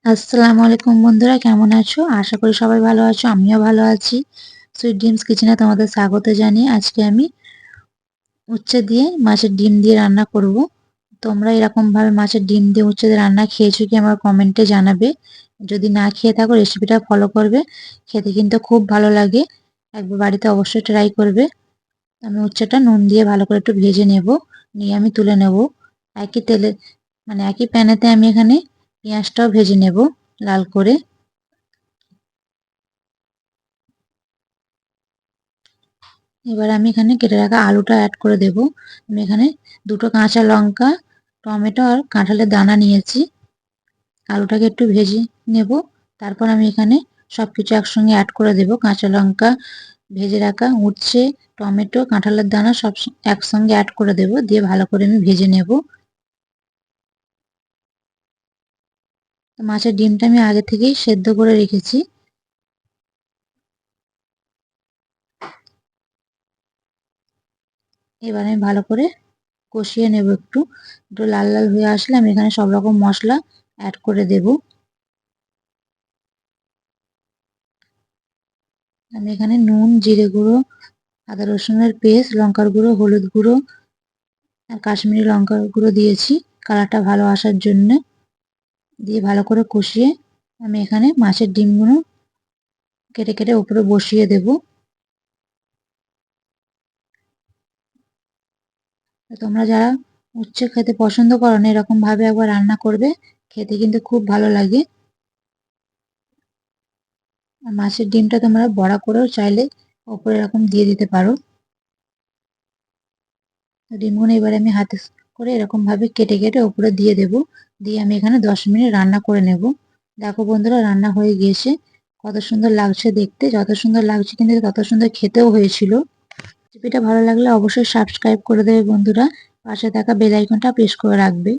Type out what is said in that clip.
আসসালামু আলাইকুম বন্ধুরা, কেমন আছো? আশা করি সবাই ভালো আছো, আমিও ভালো আছি। সুইট ড্রিমস কিচেনে তোমাদের স্বাগত জানিয়ে আজকে আমি উচ্ছে দিয়ে মাছের ডিম দিয়ে রান্না করব। তোমরা এরকম ভাবে মাছের ডিম দিয়ে উচ্ছে দিয়ে রান্না খেয়েছো কি আমার কমেন্টে জানাবে। যদি না খেয়ে থাকো রেসিপিটা ফলো করবে, খেতে কিন্তু খুব ভালো লাগে। একবার বাড়িতে অবশ্যই ট্রাই করবে। আমি উচ্ছেটা নুন দিয়ে ভালো করে একটু ভেজে নেব, নিয়ে আমি তুলে নেব। একই তেলে একই প্যানেতে আমি এখানে পেঁয়াজটাও ভেজে নেব লাল করে। এবার আমি এখানে কেটে রাখা আলুটা অ্যাড করে দেব। আমি এখানে দুটো কাঁচা লঙ্কা, টমেটো আর কাঁঠালের দানা নিয়েছি। আলুটাকে একটু ভেজে নেব, তারপর আমি এখানে সবকিছু একসঙ্গে অ্যাড করে দেব। কাঁচা লঙ্কা, ভেজে রাখা উচ্ছে, টমেটো, কাঁঠালের দানা সব একসঙ্গে অ্যাড করে দেব, দিয়ে ভালো করে আমি ভেজে নেব। মাছের ডিমটা আমি আগে থেকেই সেদ্ধ করে রেখেছি। এবার আমি ভালো করে কষিয়ে নেব। একটু একটু লাল লাল হয়ে আসলে আমি এখানে সব রকম মশলা অ্যাড করে দেব। আমি এখানে নুন, জিরে গুঁড়ো, আদা রসুনের পেস্ট, লঙ্কার গুঁড়ো, হলুদ গুঁড়ো আর কাশ্মীরি লঙ্কার গুঁড়ো দিয়েছি কালারটা ভালো আসার জন্য। দিয়ে ভালো করে কষিয়ে আমি এখানে মাছের ডিমগুলো কেটে কেটে উপরে বসিয়ে দেব। তোমরা যারা উচ্ছে খেতে পছন্দ করো না, এরকম ভাবে একবার রান্না করবে, খেতে কিন্তু খুব ভালো লাগে। আর মাছের ডিমটা তোমরা বড়া করেও চাইলে ওপরে এরকম দিয়ে দিতে পারো। ডিমগুলো এবারে আমি হাতে করে এরকম ভাবে কেটে কেটে উপরে দিয়ে দেব। দিয়ে আমি এখানে 10 মিনিট রান্না করে নেব। দেখো বন্ধুরা, রান্না হয়ে গিয়েছে। কত সুন্দর লাগছে দেখতে, যত সুন্দর লাগছে কিন্তু তত সুন্দর খেতেও হয়েছিল। রেসিপিটা ভালো লাগলে অবশ্যই সাবস্ক্রাইব করে দেবে বন্ধুরা, পাশে থাকা বেল আইকনটা প্রেস করে রাখবে।